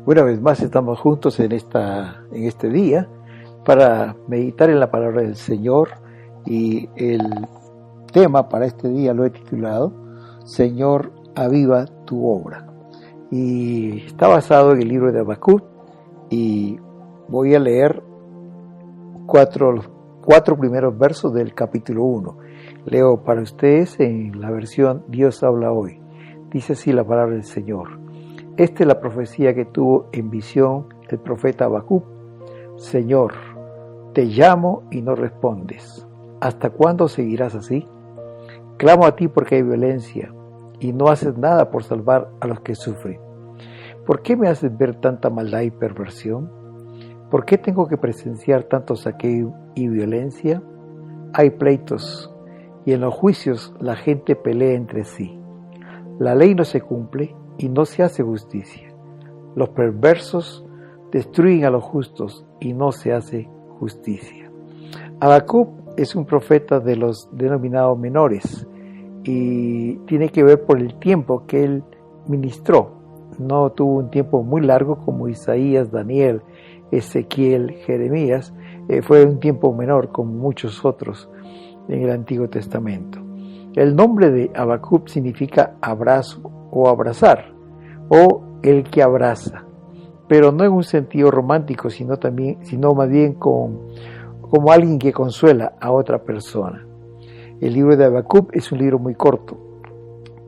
Una vez más estamos juntos en este día para meditar en la palabra del Señor, y el tema para este día lo he titulado Señor, aviva tu obra, y está basado en el libro de Habacuc, y voy a leer los cuatro primeros versos del capítulo 1. Leo para ustedes en la versión Dios habla hoy. Dice así la palabra del Señor. Esta es la profecía que tuvo en visión el profeta Habacuc. Señor, te llamo y no respondes. ¿Hasta cuándo seguirás así? Clamo a ti porque hay violencia y no haces nada por salvar a los que sufren. ¿Por qué me haces ver tanta maldad y perversión? ¿Por qué tengo que presenciar tanto saqueo y violencia? Hay pleitos y en los juicios la gente pelea entre sí. La ley no se cumple y no se hace justicia. Los perversos destruyen a los justos y no se hace justicia. Habacuc es un profeta de los denominados menores y tiene que ver por el tiempo que él ministró. No tuvo un tiempo muy largo como Isaías, Daniel, Ezequiel, Jeremías. Fue un tiempo menor como muchos otros en el Antiguo Testamento. El nombre de Habacuc significa abrazo o abrazar, o el que abraza, pero no en un sentido romántico, sino más bien como alguien que consuela a otra persona. El libro de Habacuc es un libro muy corto,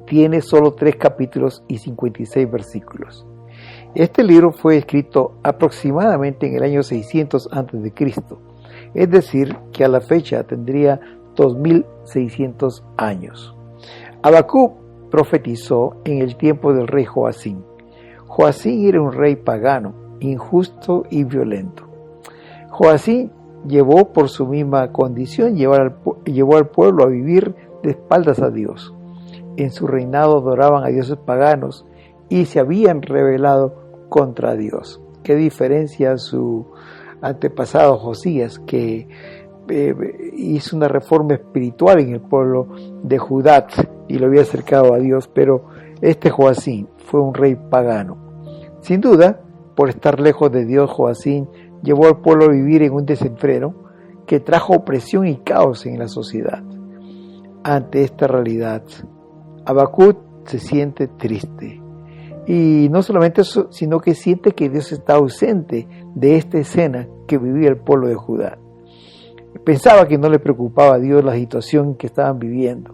tiene solo 3 capítulos y 56 versículos. Este libro fue escrito aproximadamente en el año 600 a.C., es decir, que a la fecha tendría 2600 años. Habacuc profetizó en el tiempo del rey Joacim. Joacim era un rey pagano, injusto y violento. Joacim llevó por su misma condición, llevó al pueblo a vivir de espaldas a Dios. En su reinado adoraban a dioses paganos y se habían rebelado contra Dios. Qué diferencia a su antepasado Josías, que hizo una reforma espiritual en el pueblo de Judá y lo había acercado a Dios, pero este Joacim fue un rey pagano. Sin duda, por estar lejos de Dios, Joacim llevó al pueblo a vivir en un desenfreno que trajo opresión y caos en la sociedad. Ante esta realidad, Habacuc se siente triste. Y no solamente eso, sino que siente que Dios está ausente de esta escena que vivía el pueblo de Judá. Pensaba que no le preocupaba a Dios la situación que estaban viviendo.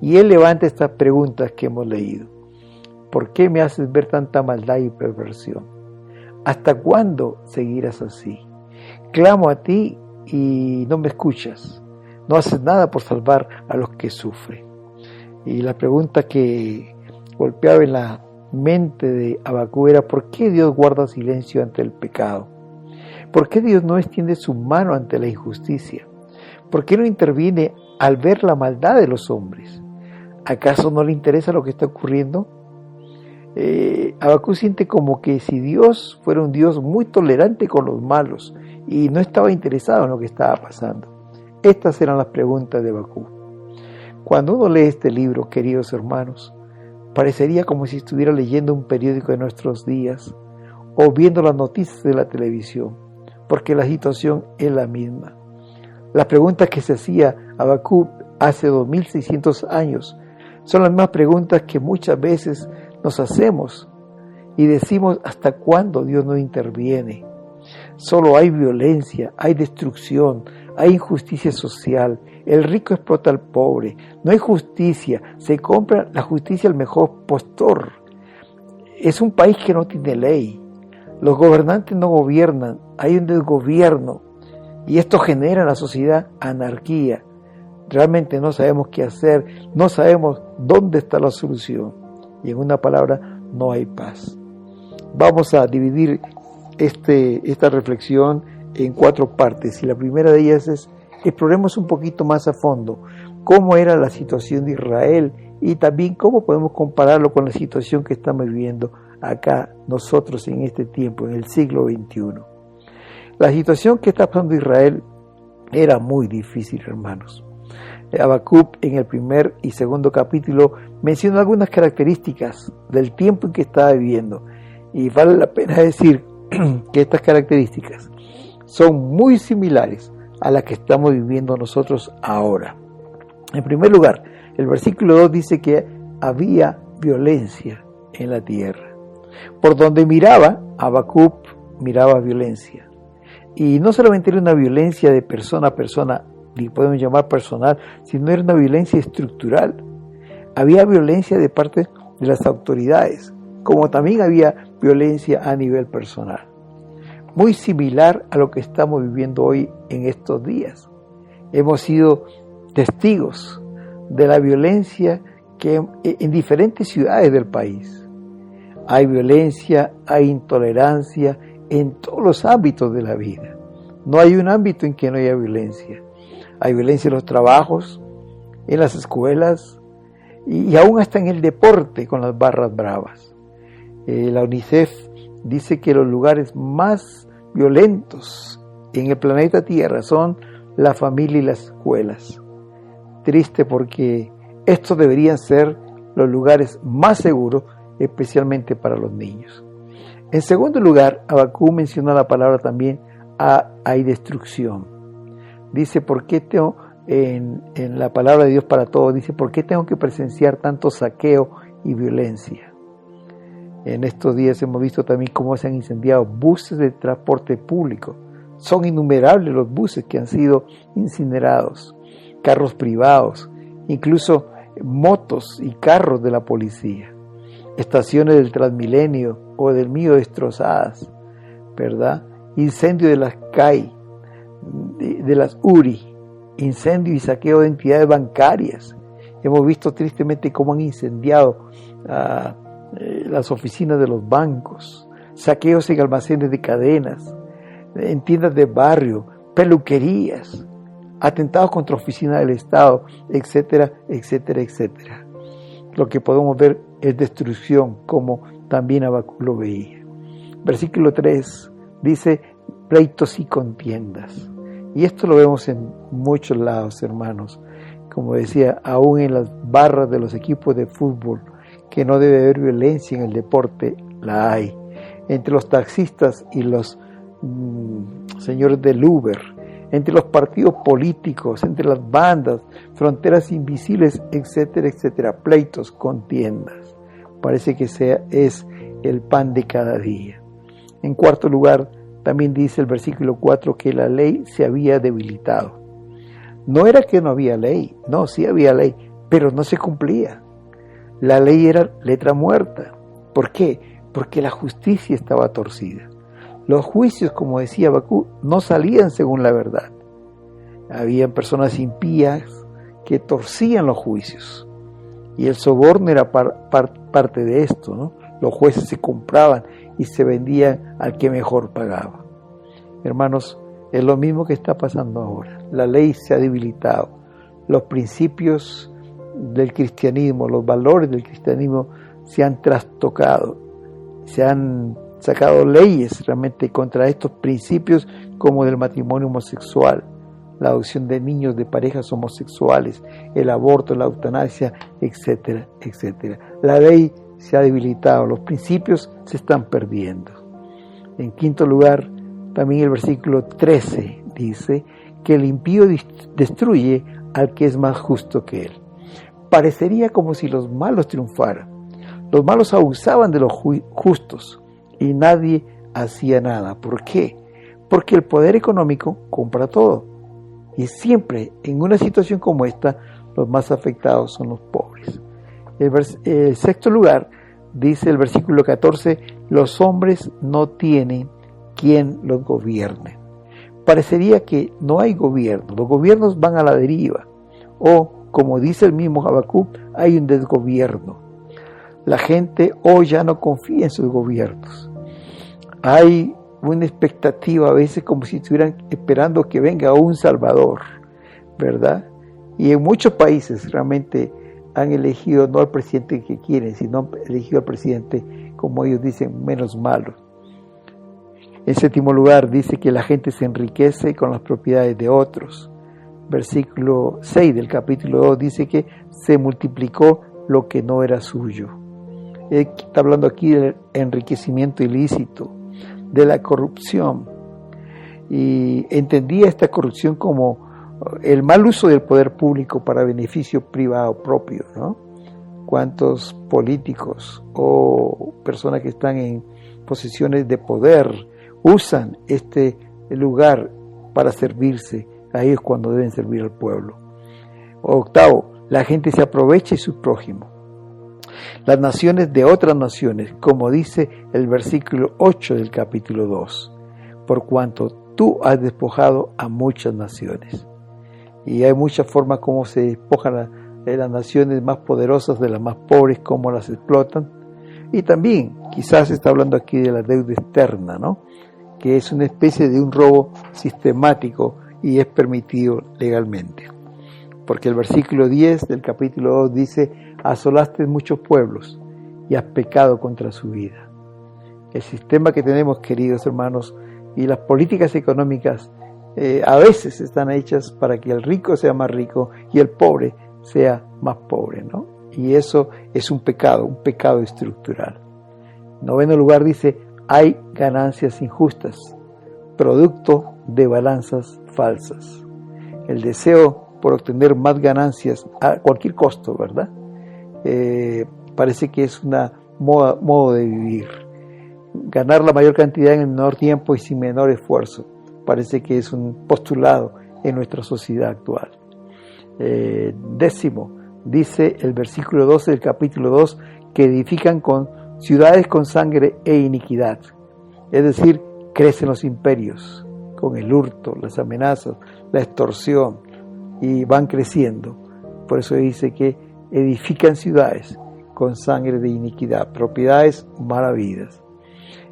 Y él levanta estas preguntas que hemos leído. ¿Por qué me haces ver tanta maldad y perversión? ¿Hasta cuándo seguirás así? Clamo a ti y no me escuchas. No haces nada por salvar a los que sufren. Y la pregunta que golpeaba en la mente de Habacuc era: ¿por qué Dios guarda silencio ante el pecado? ¿Por qué Dios no extiende su mano ante la injusticia? ¿Por qué no interviene al ver la maldad de los hombres? ¿Acaso no le interesa lo que está ocurriendo? Habacuc siente como que si Dios fuera un Dios muy tolerante con los malos y no estaba interesado en lo que estaba pasando. Estas eran las preguntas de Habacuc. Cuando uno lee este libro, queridos hermanos, parecería como si estuviera leyendo un periódico de nuestros días o viendo las noticias de la televisión, porque la situación es la misma. Las preguntas que se hacía Habacuc hace 2600 años son las mismas preguntas que muchas veces nos hacemos y decimos: ¿hasta cuándo Dios no interviene? Solo hay violencia, hay destrucción, hay injusticia social, el rico explota al pobre, no hay justicia, se compra la justicia al mejor postor. Es un país que no tiene ley, los gobernantes no gobiernan, hay un desgobierno y esto genera en la sociedad anarquía. Realmente no sabemos qué hacer, no sabemos dónde está la solución y en una palabra, no hay paz. Vamos a dividir esta reflexión en 4 partes, y la primera de ellas es: exploremos un poquito más a fondo cómo era la situación de Israel y también cómo podemos compararlo con la situación que estamos viviendo acá nosotros en este tiempo, en el siglo XXI. La situación que está pasando Israel era muy difícil, hermanos. Habacuc en el primer y segundo capítulo menciona algunas características del tiempo en que estaba viviendo. Y vale la pena decir que estas características son muy similares a las que estamos viviendo nosotros ahora. En primer lugar, el versículo 2 dice que había violencia en la tierra. Por donde miraba, Habacuc miraba violencia. Y no solamente era una violencia de persona a persona, ni podemos llamar personal, sino era una violencia estructural. Había violencia de parte de las autoridades, como también había violencia a nivel personal. Muy similar a lo que estamos viviendo hoy en estos días. Hemos sido testigos de la violencia que en diferentes ciudades del país. Hay violencia, hay intolerancia en todos los ámbitos de la vida. No hay un ámbito en que no haya violencia. Hay violencia en los trabajos, en las escuelas y aún hasta en el deporte con las barras bravas. La UNICEF dice que los lugares más violentos en el planeta Tierra son la familia y las escuelas. Triste porque estos deberían ser los lugares más seguros, especialmente para los niños. En segundo lugar, Habacuc menciona la palabra también hay destrucción. Dice, ¿por qué tengo, en la palabra de Dios para todos, dice, ¿por qué tengo que presenciar tanto saqueo y violencia? En estos días hemos visto también cómo se han incendiado buses de transporte público. Son innumerables los buses que han sido incinerados, carros privados, incluso motos y carros de la policía, estaciones del Transmilenio o del Mío destrozadas, ¿verdad? Incendio de las CAI, de las URI, incendio y saqueo de entidades bancarias. Hemos visto tristemente cómo han incendiado las oficinas de los bancos, saqueos en almacenes de cadenas, en tiendas de barrio, peluquerías, atentados contra oficinas del Estado, etcétera, etcétera, etcétera. Lo que podemos ver es destrucción, como también Habacuc lo veía. Versículo 3 dice, pleitos y contiendas. Y esto lo vemos en muchos lados, hermanos. Como decía, aún en las barras de los equipos de fútbol, que no debe haber violencia en el deporte, la hay. Entre los taxistas y los señores del Uber, entre los partidos políticos, entre las bandas, fronteras invisibles, etcétera, etcétera, pleitos, contiendas. Parece que es el pan de cada día. En cuarto lugar, también dice el versículo 4 que la ley se había debilitado. No era que no había ley, no, sí había ley, pero no se cumplía. La ley era letra muerta. ¿Por qué? Porque la justicia estaba torcida. Los juicios, como decía Habacuc, no salían según la verdad. Habían personas impías que torcían los juicios. Y el soborno era parte de esto, ¿no? Los jueces se compraban y se vendían al que mejor pagaba. Hermanos, es lo mismo que está pasando ahora. La ley se ha debilitado. Los principios del cristianismo, los valores del cristianismo se han trastocado. Se han sacado leyes realmente contra estos principios, como del matrimonio homosexual, la adopción de niños de parejas homosexuales, el aborto, la eutanasia, etcétera, etcétera. La ley se ha debilitado, los principios se están perdiendo. En quinto lugar, también el versículo 13 dice que el impío destruye al que es más justo que él. Parecería como si los malos triunfaran. Los malos abusaban de los justos y nadie hacía nada. ¿Por qué? Porque el poder económico compra todo. Y siempre en una situación como esta, los más afectados son los pobres. El sexto lugar, dice el versículo 14, los hombres no tienen quien los gobierne. Parecería que no hay gobierno, los gobiernos van a la deriva, o como dice el mismo Habacuc, hay un desgobierno. La gente hoy ya no confía en sus gobiernos. Hay una expectativa a veces como si estuvieran esperando que venga un salvador, ¿verdad? Y en muchos países realmente han elegido no al presidente que quieren, sino han elegido al presidente, como ellos dicen, menos malo. En séptimo lugar, dice que la gente se enriquece con las propiedades de otros. Versículo 6 del capítulo 2 dice que se multiplicó lo que no era suyo. Está hablando aquí del enriquecimiento ilícito, de la corrupción. Y entendía esta corrupción como el mal uso del poder público para beneficio privado propio, ¿no? Cuántos políticos o personas que están en posiciones de poder usan este lugar para servirse a ellos cuando deben servir al pueblo. Octavo, la gente se aprovecha de su prójimo. Las naciones de otras naciones, como dice el versículo 8 del capítulo 2, por cuanto tú has despojado a muchas naciones. Y hay muchas formas como se despojan las naciones más poderosas de las más pobres, cómo las explotan. Y también quizás está hablando aquí de la deuda externa, ¿no? Que es una especie de un robo sistemático y es permitido legalmente. Porque el versículo 10 del capítulo 2 dice: asolaste muchos pueblos y has pecado contra su vida. El sistema que tenemos, queridos hermanos, y las políticas económicas a veces están hechas para que el rico sea más rico y el pobre sea más pobre, ¿no? Y eso es un pecado estructural. En noveno lugar dice: hay ganancias injustas, producto de balanzas falsas. El deseo por obtener más ganancias a cualquier costo, ¿verdad? Parece que es una modo de vivir. Ganar la mayor cantidad en el menor tiempo y sin menor esfuerzo. Parece que es un postulado en nuestra sociedad actual. Décimo, dice el versículo 12 del capítulo 2, que edifican con ciudades con sangre e iniquidad. Es decir, crecen los imperios con el hurto, las amenazas, la extorsión, y van creciendo. Por eso dice que edifican ciudades con sangre de iniquidad, propiedades mal habidas.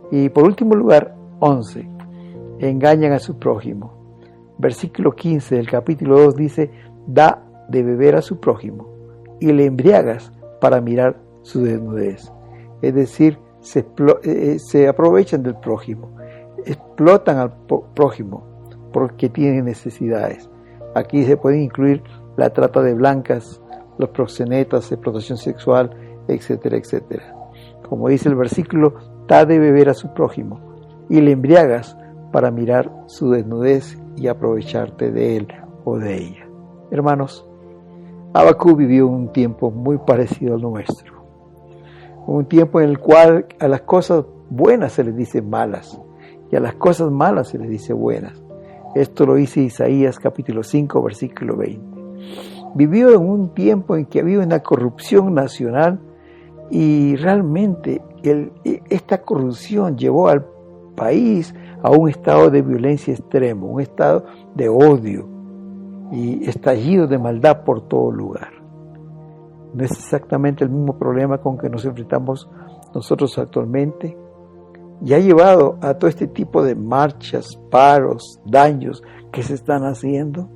Y por último lugar, 11, engañan a su prójimo. Versículo 15 del capítulo 2 dice: da de beber a su prójimo y le embriagas para mirar su desnudez. Es decir, se aprovechan del prójimo, explotan al prójimo porque tienen necesidades. Aquí se puede incluir la trata de blancas, los proxenetas, explotación sexual, etcétera, etcétera. Como dice el versículo, da de beber a su prójimo y le embriagas para mirar su desnudez y aprovecharte de él o de ella. Hermanos, Habacuc vivió un tiempo muy parecido al nuestro. Un tiempo en el cual a las cosas buenas se les dice malas y a las cosas malas se les dice buenas. Esto lo dice Isaías capítulo 5, versículo 20. Vivió en un tiempo en que había una corrupción nacional y realmente esta corrupción llevó al país a un estado de violencia extremo, un estado de odio y estallido de maldad por todo lugar. No es exactamente el mismo problema con que nos enfrentamos nosotros actualmente, y ha llevado a todo este tipo de marchas, paros, daños que se están haciendo.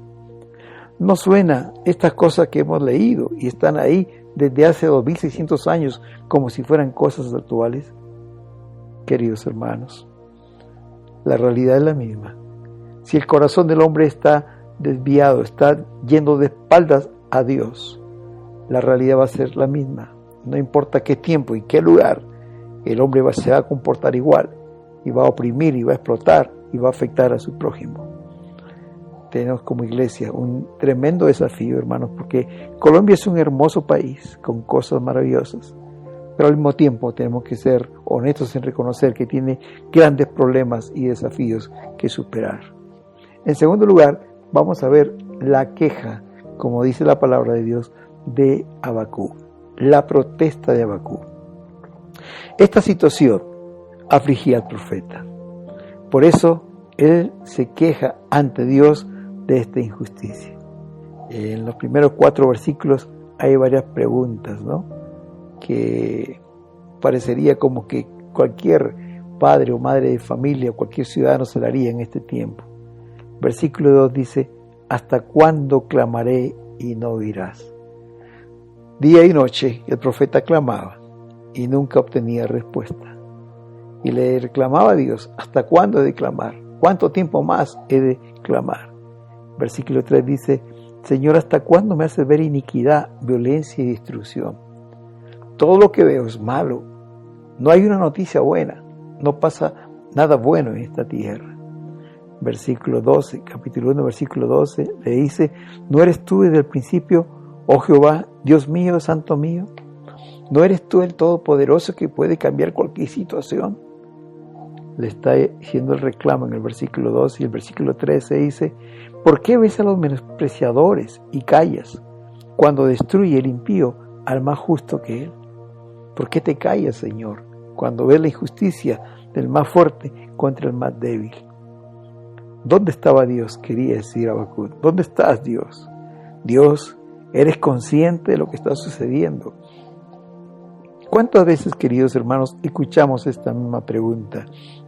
¿No suena estas cosas que hemos leído y están ahí desde hace 2600 años como si fueran cosas actuales? Queridos hermanos, la realidad es la misma. Si el corazón del hombre está desviado, está yendo de espaldas a Dios, la realidad va a ser la misma. No importa qué tiempo y qué lugar, el hombre se va a comportar igual y va a oprimir y va a explotar y va a afectar a su prójimo. Tenemos como iglesia un tremendo desafío, hermanos, porque Colombia es un hermoso país con cosas maravillosas, pero al mismo tiempo tenemos que ser honestos en reconocer que tiene grandes problemas y desafíos que superar. En segundo lugar, vamos a ver la queja, como dice la palabra de Dios, de Habacuc, la protesta de Habacuc. Esta situación afligía al profeta. Por eso él se queja ante Dios de esta injusticia. En los primeros 4 versículos hay varias preguntas, ¿no?, que parecería como que cualquier padre o madre de familia o cualquier ciudadano se la haría en este tiempo. Versículo 2 dice: ¿hasta cuándo clamaré y no oirás? Día y noche el profeta clamaba y nunca obtenía respuesta. Y le reclamaba a Dios: ¿hasta cuándo he de clamar? ¿Cuánto tiempo más he de clamar? Versículo 3 dice: Señor, ¿hasta cuándo me haces ver iniquidad, violencia y destrucción? Todo lo que veo es malo No hay una noticia buena, no pasa nada bueno en esta tierra. Versículo 12, capítulo 1, versículo 12, le dice: ¿no eres tú desde el principio, oh Jehová, Dios mío, Santo mío? ¿No eres tú el Todopoderoso que puede cambiar cualquier situación? Le está haciendo el reclamo en el versículo 12, y el versículo 13 dice: ¿por qué ves a los menospreciadores y callas cuando destruye el impío al más justo que él? ¿Por qué te callas, Señor, cuando ves la injusticia del más fuerte contra el más débil? ¿Dónde estaba Dios?, quería decir Habacuc. ¿Dónde estás, Dios? Dios, ¿eres consciente de lo que está sucediendo? ¿Cuántas veces, queridos hermanos, escuchamos esta misma pregunta?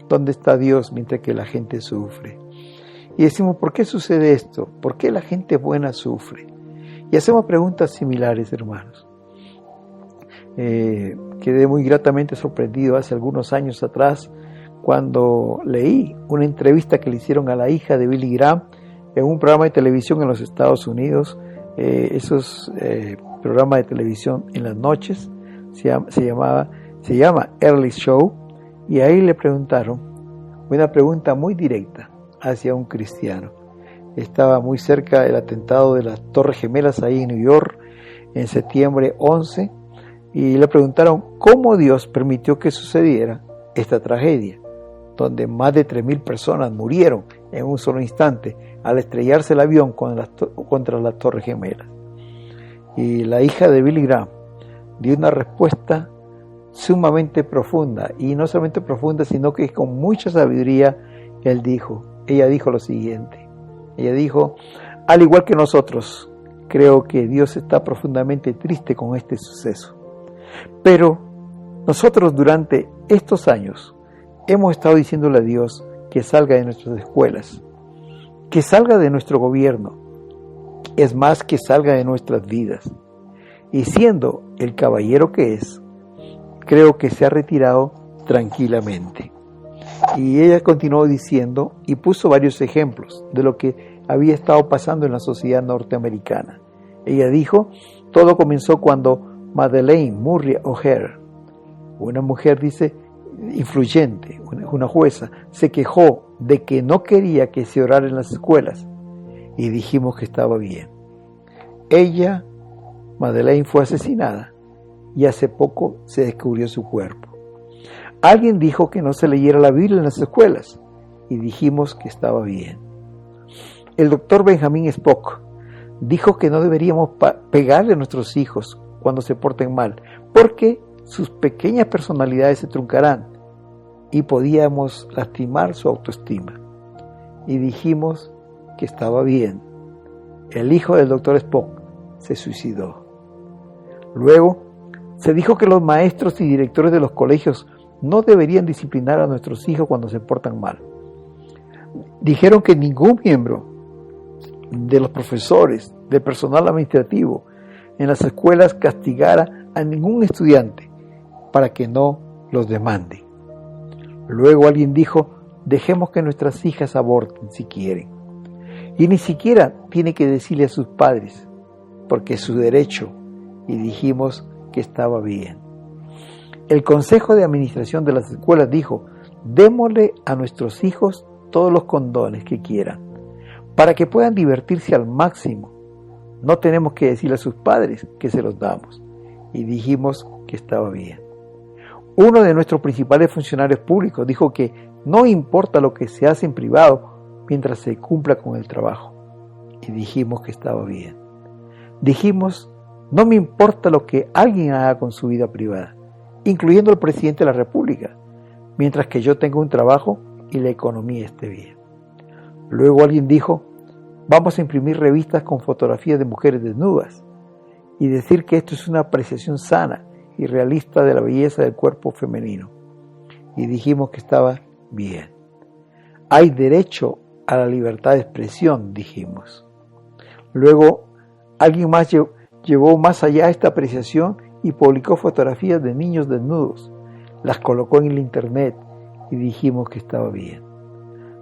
¿Dónde está Dios mientras que la gente sufre? Y decimos: ¿por qué sucede esto? ¿Por qué la gente buena sufre? Y hacemos preguntas similares, hermanos. Quedé muy gratamente sorprendido hace algunos años atrás cuando leí una entrevista que le hicieron a la hija de Billy Graham en un programa de televisión en los Estados Unidos. Esos programas de televisión en las noches se llama Early Show, y ahí le preguntaron una pregunta muy directa hacia un cristiano. Estaba muy cerca del atentado de las Torres Gemelas ahí en New York en septiembre 11, y le preguntaron cómo Dios permitió que sucediera esta tragedia, donde más de 3,000 personas murieron en un solo instante al estrellarse el avión contra las Torres Gemelas. Y la hija de Billy Graham dio una respuesta sumamente profunda, y no solamente profunda, sino que con mucha sabiduría. Ella dijo lo siguiente: ella dijo: al igual que nosotros, creo que Dios está profundamente triste con este suceso, pero nosotros durante estos años hemos estado diciéndole a Dios que salga de nuestras escuelas, que salga de nuestro gobierno, es más, que salga de nuestras vidas. Y siendo el caballero que es, creo que se ha retirado tranquilamente. Y ella continuó diciendo y puso varios ejemplos de lo que había estado pasando en la sociedad norteamericana. Ella dijo: todo comenzó cuando Madeleine Murray O'Hair, una mujer, dice, influyente, una jueza, se quejó de que no quería que se orara en las escuelas, y dijimos que estaba bien. Ella, Madeleine, fue asesinada y hace poco se descubrió su cuerpo. Alguien dijo que no se leyera la Biblia en las escuelas y dijimos que estaba bien. El doctor Benjamin Spock dijo que no deberíamos pegarle a nuestros hijos cuando se porten mal, porque sus pequeñas personalidades se truncarán y podíamos lastimar su autoestima. Y dijimos que estaba bien. El hijo del doctor Spock se suicidó. Luego se dijo que los maestros y directores de los colegios no deberían disciplinar a nuestros hijos cuando se portan mal. Dijeron que ningún miembro de los profesores, del personal administrativo en las escuelas castigara a ningún estudiante para que no los demande. Luego alguien dijo: dejemos que nuestras hijas aborten si quieren. Y ni siquiera tiene que decirle a sus padres, porque es su derecho. Y dijimos que estaba bien. El Consejo de Administración de las escuelas dijo: démosle a nuestros hijos todos los condones que quieran, para que puedan divertirse al máximo. No tenemos que decirle a sus padres que se los damos. Y dijimos que estaba bien. Uno de nuestros principales funcionarios públicos dijo que no importa lo que se hace en privado mientras se cumpla con el trabajo. Y dijimos que estaba bien. Dijimos: no me importa lo que alguien haga con su vida privada, incluyendo el presidente de la República, mientras que yo tenga un trabajo y la economía esté bien. Luego alguien dijo: vamos a imprimir revistas con fotografías de mujeres desnudas y decir que esto es una apreciación sana y realista de la belleza del cuerpo femenino. Y dijimos que estaba bien. Hay derecho a la libertad de expresión, dijimos. Luego alguien más llevó más allá esta apreciación y publicó fotografías de niños desnudos. Las colocó en el internet y dijimos que estaba bien.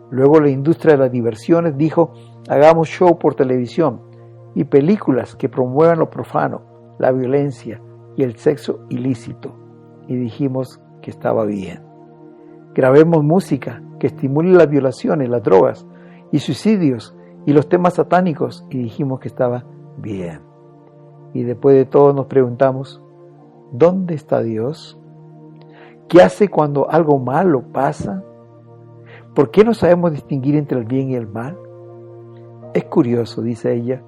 Luego la industria de las diversiones dijo: hagamos show por televisión y películas que promuevan lo profano, la violencia y el sexo ilícito. Y dijimos que estaba bien. Grabemos música que estimule las violaciones, las drogas y suicidios y los temas satánicos, y dijimos que estaba bien. Y después de todo nos preguntamos, ¿dónde está Dios? ¿Qué hace cuando algo malo pasa? ¿Por qué no sabemos distinguir entre el bien y el mal? Es curioso, dice ella,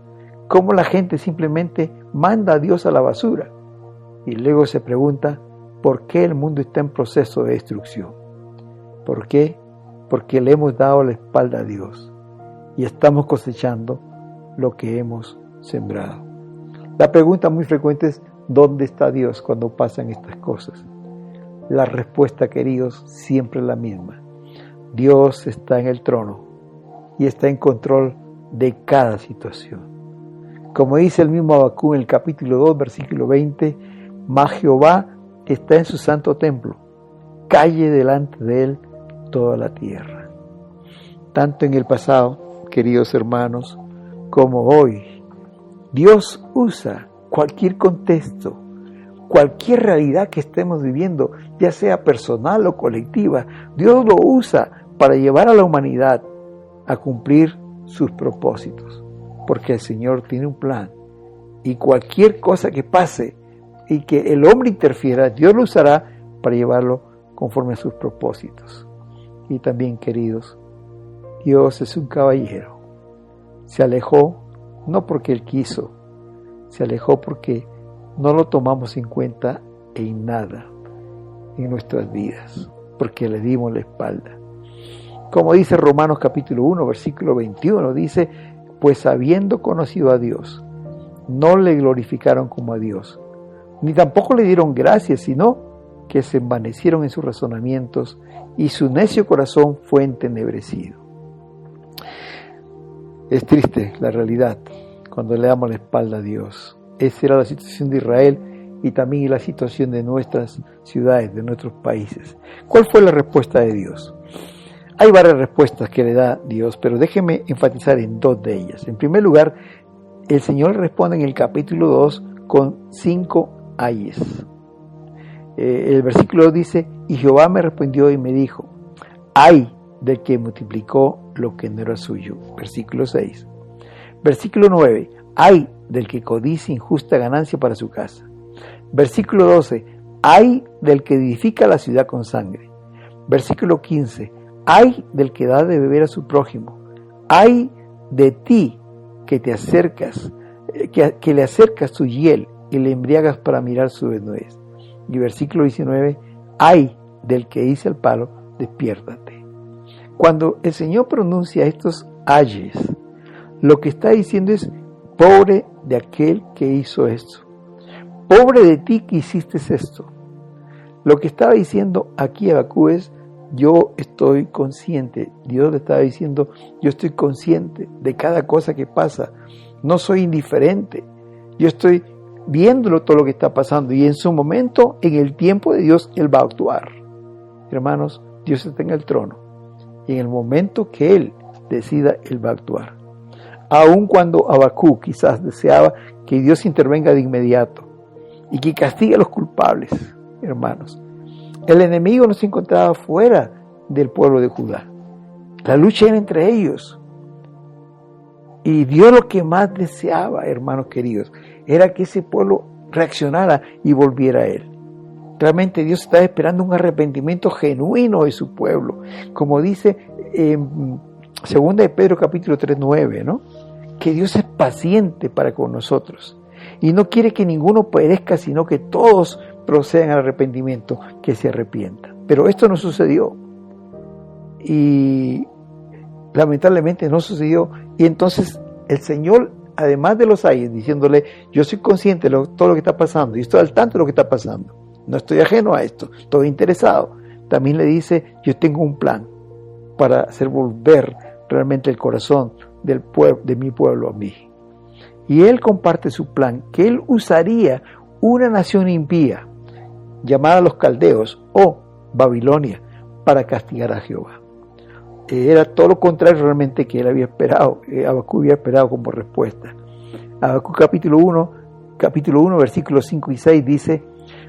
cómo la gente simplemente manda a Dios a la basura y luego se pregunta por qué el mundo está en proceso de destrucción. ¿Por qué? Porque le hemos dado la espalda a Dios y estamos cosechando lo que hemos sembrado. La pregunta muy frecuente es, ¿dónde está Dios cuando pasan estas cosas? La respuesta, queridos, siempre es la misma. Dios está en el trono y está en control de cada situación. Como dice el mismo Habacuc en el capítulo 2, versículo 20, mas Jehová está en su santo templo, calle delante de él toda la tierra. Tanto en el pasado, queridos hermanos, como hoy, Dios usa cualquier contexto, cualquier realidad que estemos viviendo, ya sea personal o colectiva. Dios lo usa para llevar a la humanidad a cumplir sus propósitos, porque el Señor tiene un plan, y cualquier cosa que pase y que el hombre interfiera, Dios lo usará para llevarlo conforme a sus propósitos. Y también, queridos, Dios es un caballero. Se alejó no porque Él quiso, se alejó porque no lo tomamos en cuenta en nada en nuestras vidas, porque le dimos la espalda. Como dice Romanos capítulo 1, versículo 21, dice, pues habiendo conocido a Dios, no le glorificaron como a Dios, ni tampoco le dieron gracias, sino que se envanecieron en sus razonamientos y su necio corazón fue entenebrecido. Es triste la realidad cuando le damos la espalda a Dios. Esa era la situación de Israel y también la situación de nuestras ciudades, de nuestros países. ¿Cuál fue la respuesta de Dios? Hay varias respuestas que le da Dios, pero déjeme enfatizar en dos de ellas. En primer lugar, el Señor responde en el capítulo 2 con 5 ayes. El versículo 2 dice, y Jehová me respondió y me dijo, ay del que multiplicó lo que no era suyo. Versículo 6. Versículo 9, ay del que codicia injusta ganancia para su casa. Versículo 12, ay del que edifica la ciudad con sangre. Versículo 15, ay del que da de beber a su prójimo. Ay de ti que te acercas, que le acercas tu hiel y le embriagas para mirar su desnudez. Y versículo 19, ay del que dice al palo, despiértate. Cuando el Señor pronuncia estos ayes, lo que está diciendo es, pobre de aquel que hizo esto. Pobre de ti que hiciste esto. Lo que estaba diciendo aquí Habacuc es, yo estoy consciente. Dios le estaba diciendo, yo estoy consciente de cada cosa que pasa. No soy indiferente. Yo estoy viéndolo todo lo que está pasando. Y en su momento, en el tiempo de Dios, Él va a actuar. Hermanos, Dios está en el trono. Y en el momento que Él decida, Él va a actuar. Aun cuando Habacuc quizás deseaba que Dios intervenga de inmediato y que castigue a los culpables, hermanos. El enemigo no se encontraba fuera del pueblo de Judá. La lucha era entre ellos. Y Dios lo que más deseaba, hermanos queridos, era que ese pueblo reaccionara y volviera a Él. Realmente Dios estaba esperando un arrepentimiento genuino de su pueblo. Como dice en 2 de Pedro capítulo 3, 9, ¿no? Que Dios es paciente para con nosotros. Y no quiere que ninguno perezca, sino que todos procedan al arrepentimiento, que se arrepientan. Pero esto no sucedió. Y lamentablemente no sucedió. Y entonces el Señor, además de los ayes, diciéndole, yo soy consciente de todo lo que está pasando, y estoy al tanto de lo que está pasando. No estoy ajeno a esto, estoy interesado. También le dice, yo tengo un plan para hacer volver realmente el corazón del pueblo, de mi pueblo a mí. Y Él comparte su plan, que Él usaría una nación impía, llamada los caldeos o Babilonia, para castigar a Jehová. Era todo lo contrario realmente que él había esperado, Habacuc había esperado como respuesta. Habacuc capítulo 1, versículos 5 y 6 dice,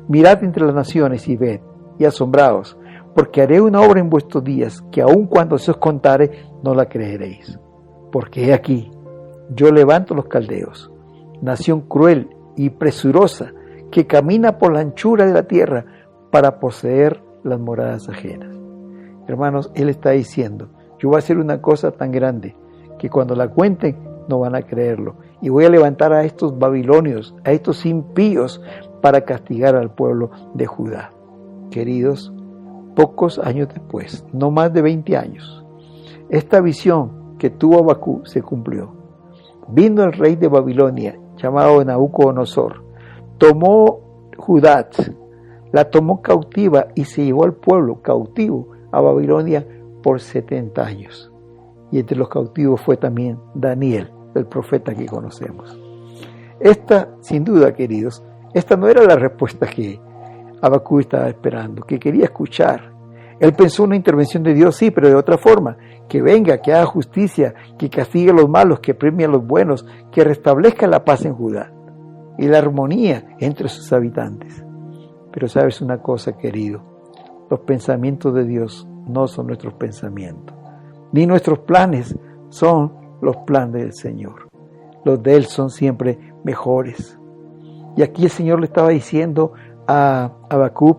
mirad entre las naciones y ved, y asombraos, porque haré una obra en vuestros días, que aun cuando se os contare, no la creeréis. Porque he aquí, yo levanto los caldeos, nación cruel y presurosa, que camina por la anchura de la tierra para poseer las moradas ajenas. Hermanos, Él está diciendo, yo voy a hacer una cosa tan grande, que cuando la cuenten, no van a creerlo. Y voy a levantar a estos babilonios, a estos impíos, para castigar al pueblo de Judá. Queridos, pocos años después, no más de 20 años, esta visión que tuvo Habacuc se cumplió. Vino el rey de Babilonia, llamado Nabucodonosor, tomó Judá, la tomó cautiva y se llevó al pueblo cautivo a Babilonia por 70 años. Y entre los cautivos fue también Daniel, el profeta que conocemos. Esta, sin duda, queridos, esta no era la respuesta que Habacuc estaba esperando, que quería escuchar. Él pensó una intervención de Dios, sí, pero de otra forma, que venga, que haga justicia, que castigue a los malos, que premie a los buenos, que restablezca la paz en Judá y la armonía entre sus habitantes. Pero sabes una cosa, querido, los pensamientos de Dios no son nuestros pensamientos, ni nuestros planes son los planes del Señor. Los de Él son siempre mejores. Y aquí el Señor le estaba diciendo a Habacuc,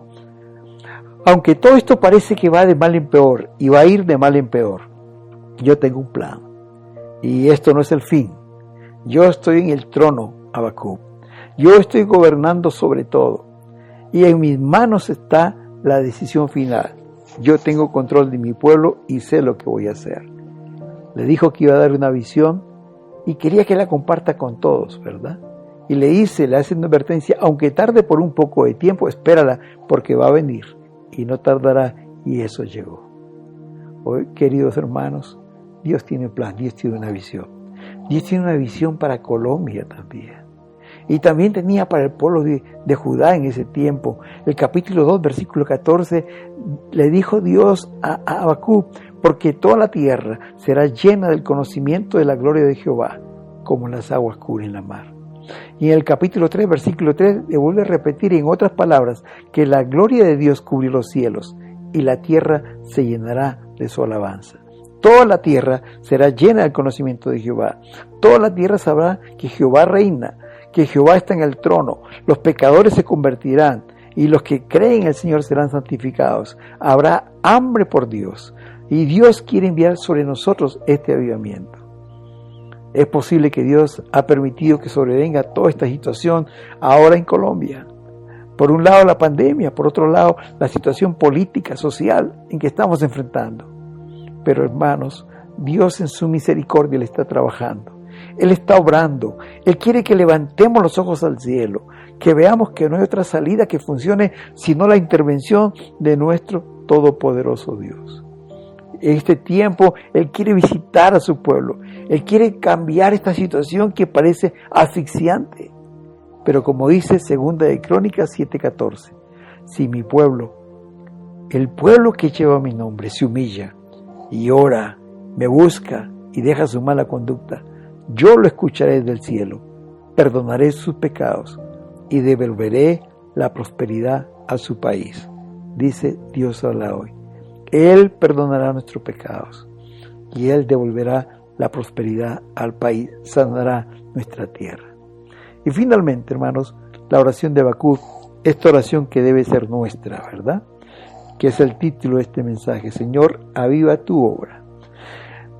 aunque todo esto parece que va de mal en peor y va a ir de mal en peor, yo tengo un plan y esto no es el fin. Yo estoy en el trono, Habacuc. Yo estoy gobernando sobre todo y en mis manos está la decisión final. Yo tengo control de mi pueblo y sé lo que voy a hacer. Le dijo que iba a dar una visión y quería que la comparta con todos, ¿verdad? Y le hace una advertencia, aunque tarde por un poco de tiempo, espérala, porque va a venir y no tardará, y eso llegó. Hoy, queridos hermanos, Dios tiene un plan, Dios tiene una visión. Dios tiene una visión para Colombia también. Y también tenía para el pueblo de Judá en ese tiempo. El capítulo 2, versículo 14, le dijo Dios a Habacuc, porque toda la tierra será llena del conocimiento de la gloria de Jehová, como las aguas cubren la mar. Y en el capítulo 3, versículo 3, le vuelve a repetir en otras palabras que la gloria de Dios cubrió los cielos y la tierra se llenará de su alabanza. Toda la tierra será llena del conocimiento de Jehová. Toda la tierra sabrá que Jehová reina, que Jehová está en el trono. Los pecadores se convertirán y los que creen en el Señor serán santificados. Habrá hambre por Dios y Dios quiere enviar sobre nosotros este avivamiento. Es posible que Dios ha permitido que sobrevenga toda esta situación ahora en Colombia. Por un lado la pandemia, por otro lado la situación política, social en que estamos enfrentando. Pero hermanos, Dios en su misericordia le está trabajando. Él está obrando. Él quiere que levantemos los ojos al cielo, que veamos que no hay otra salida que funcione sino la intervención de nuestro todopoderoso Dios. En este tiempo Él quiere visitar a su pueblo. Él quiere cambiar esta situación que parece asfixiante. Pero como dice 2 de Crónicas 7:14, si mi pueblo, el pueblo que lleva mi nombre, se humilla y ora, me busca y deja su mala conducta, yo lo escucharé desde el cielo, perdonaré sus pecados y devolveré la prosperidad a su país. Dice Dios habla hoy. Él perdonará nuestros pecados y Él devolverá la prosperidad al país, sanará nuestra tierra. Y finalmente, hermanos, la oración de Habacuc, esta oración que debe ser nuestra, ¿verdad? Que es el título de este mensaje, Señor, aviva tu obra.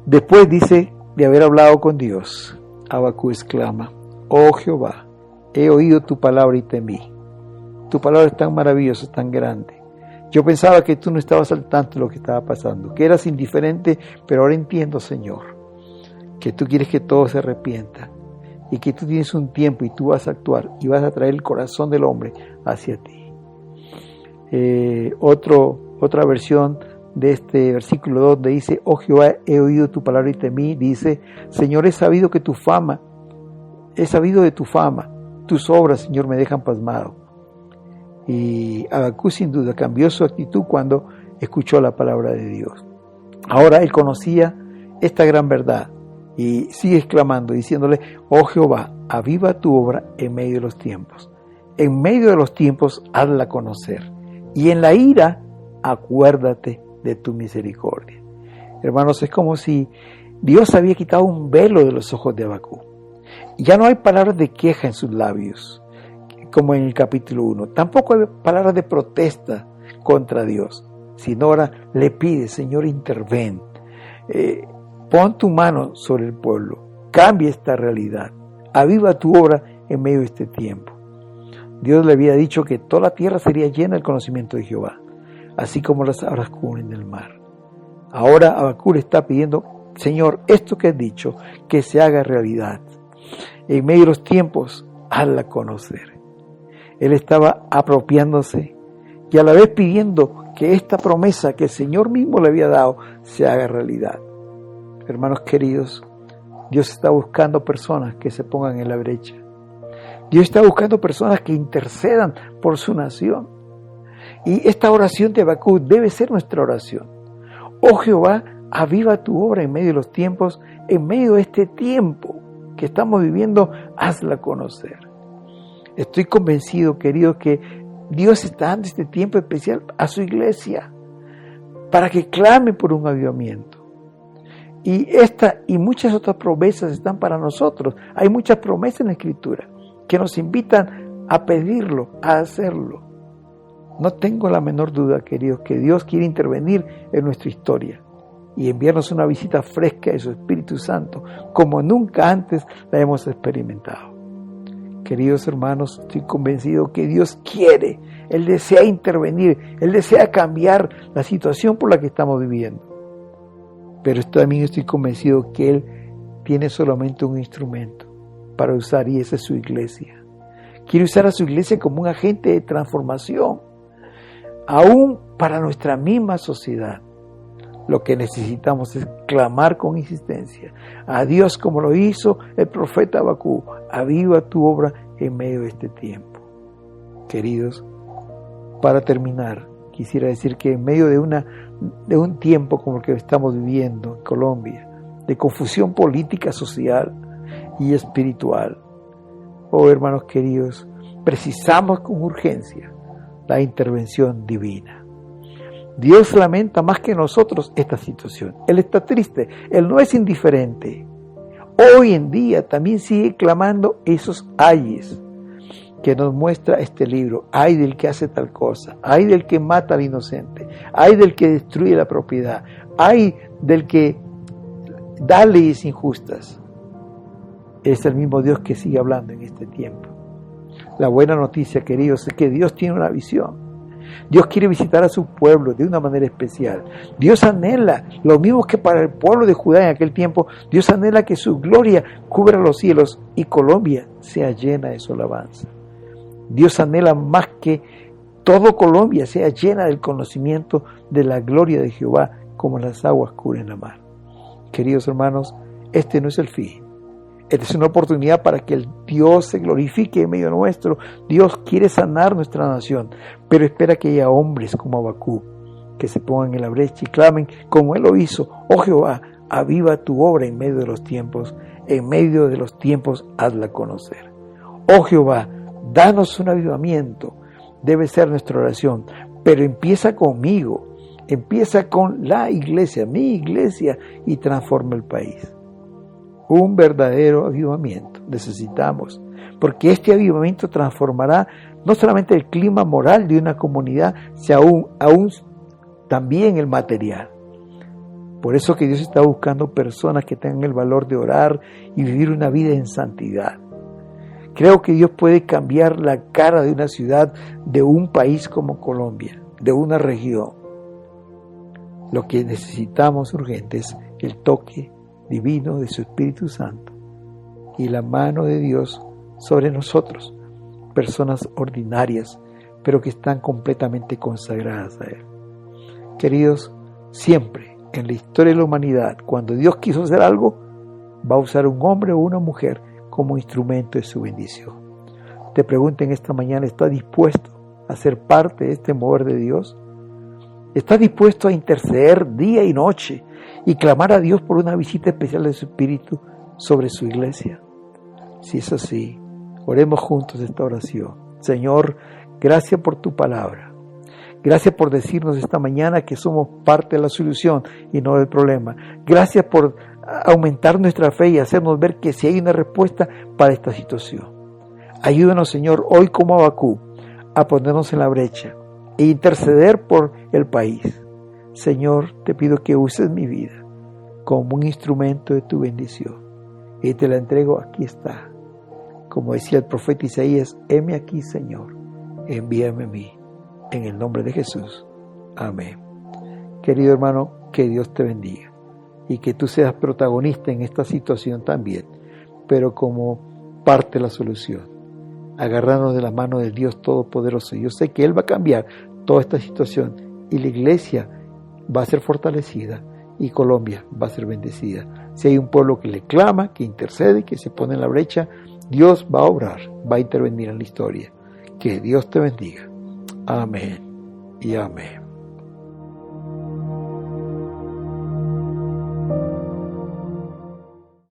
Después dice, de haber hablado con Dios, Habacuc exclama, oh Jehová, he oído tu palabra y temí. Tu palabra es tan maravillosa, tan grande. Yo pensaba que tú no estabas al tanto de lo que estaba pasando, que eras indiferente, pero ahora entiendo, Señor, que tú quieres que todos se arrepientan y que tú tienes un tiempo y tú vas a actuar y vas a traer el corazón del hombre hacia ti. Otra versión de este versículo 2 dice, oh Jehová, he oído tu palabra y temí, dice, Señor, he sabido de tu fama, tus obras, Señor, me dejan pasmado. Y Habacuc sin duda cambió su actitud cuando escuchó la palabra de Dios. Ahora él conocía esta gran verdad y sigue exclamando, diciéndole, oh Jehová, aviva tu obra en medio de los tiempos. En medio de los tiempos, hazla conocer. y en la ira, acuérdate de tu misericordia. Hermanos, es como si Dios había quitado un velo de los ojos de Habacuc. Ya no hay palabras de queja en sus labios, como en el capítulo 1. Tampoco hay palabras de protesta contra Dios, sino ahora le pide: Señor, interven. Pon tu mano sobre el pueblo, cambia esta realidad, aviva tu obra en medio de este tiempo. Dios le había dicho que toda la tierra sería llena del conocimiento de Jehová, así como las aguas cubren el mar. Ahora Habacuc está pidiendo: Señor, esto que has dicho, que se haga realidad. En medio de los tiempos, hazla conocer. Él estaba apropiándose y a la vez pidiendo que esta promesa que el Señor mismo le había dado se haga realidad. Hermanos queridos, Dios está buscando personas que se pongan en la brecha. Dios está buscando personas que intercedan por su nación. Y esta oración de Habacuc debe ser nuestra oración. Oh Jehová, aviva tu obra en medio de los tiempos, en medio de este tiempo que estamos viviendo, hazla conocer. Estoy convencido, queridos, que Dios está dando este tiempo especial a su iglesia para que clame por un avivamiento. Y esta y muchas otras promesas están para nosotros. Hay muchas promesas en la Escritura que nos invitan a pedirlo, a hacerlo. No tengo la menor duda, queridos, que Dios quiere intervenir en nuestra historia y enviarnos una visita fresca de su Espíritu Santo, como nunca antes la hemos experimentado. Queridos hermanos, estoy convencido que Dios quiere, Él desea intervenir, Él desea cambiar la situación por la que estamos viviendo. Pero también estoy convencido que Él tiene solamente un instrumento para usar, y esa es su iglesia. Quiere usar a su iglesia como un agente de transformación, aún para nuestra misma sociedad. Lo que necesitamos es clamar con insistencia a Dios, como lo hizo el profeta Habacuc: aviva tu obra en medio de este tiempo. Queridos, para terminar, quisiera decir que en medio de un tiempo como el que estamos viviendo en Colombia, de confusión política, social y espiritual, oh hermanos queridos, precisamos con urgencia la intervención divina. Dios lamenta más que nosotros esta situación. Él está triste, Él no es indiferente. Hoy en día también sigue clamando esos ayes que nos muestra este libro. Ay del que hace tal cosa, ay del que mata al inocente, ay del que destruye la propiedad, ay del que da leyes injustas. Es el mismo Dios que sigue hablando en este tiempo. La buena noticia, queridos, es que Dios tiene una visión. Dios quiere visitar a su pueblo de una manera especial. Dios anhela, lo mismo que para el pueblo de Judá en aquel tiempo, Dios anhela que su gloria cubra los cielos y Colombia sea llena de su alabanza. Dios anhela más que todo Colombia sea llena del conocimiento de la gloria de Jehová, como las aguas cubren la mar. Queridos hermanos, este no es el fin. Esta es una oportunidad para que el Dios se glorifique en medio nuestro. Dios quiere sanar nuestra nación, pero espera que haya hombres como Habacuc que se pongan en la brecha y clamen como Él lo hizo. Oh Jehová, aviva tu obra en medio de los tiempos hazla conocer. Oh Jehová, danos un avivamiento. Debe ser nuestra oración, pero empieza conmigo, empieza con la iglesia, mi iglesia, y transforma el país. Un verdadero avivamiento necesitamos, porque este avivamiento transformará no solamente el clima moral de una comunidad, sino aún también el material. Por eso que Dios está buscando personas que tengan el valor de orar y vivir una vida en santidad. Creo que Dios puede cambiar la cara de una ciudad, de un país como Colombia, de una región. Lo que necesitamos urgente es el toque divino de su Espíritu Santo y la mano de Dios sobre nosotros, personas ordinarias, pero que están completamente consagradas a Él. Queridos, siempre en la historia de la humanidad, cuando Dios quiso hacer algo, va a usar un hombre o una mujer como instrumento de su bendición. Te pregunto en esta mañana, ¿estás dispuesto a ser parte de este mover de Dios? ¿Estás dispuesto a interceder día y noche y clamar a Dios por una visita especial de su Espíritu sobre su iglesia? Si es así, oremos juntos esta oración. Señor, gracias por tu palabra. Gracias por decirnos esta mañana que somos parte de la solución y no del problema. Gracias por aumentar nuestra fe y hacernos ver que sí hay una respuesta para esta situación. Ayúdanos, Señor, hoy como Habacuc, a ponernos en la brecha e interceder por el país. Señor, te pido que uses mi vida como un instrumento de tu bendición. Y te la entrego, aquí está. Como decía el profeta Isaías, heme aquí, Señor, envíame a mí. En el nombre de Jesús. Amén. Querido hermano, que Dios te bendiga y que tú seas protagonista en esta situación también, pero como parte de la solución, agarrarnos de la mano del Dios Todopoderoso. Yo sé que Él va a cambiar toda esta situación y la iglesia va a ser fortalecida y Colombia va a ser bendecida. Si hay un pueblo que le clama, que intercede, que se pone en la brecha, Dios va a obrar, va a intervenir en la historia. Que Dios te bendiga. Amén y amén.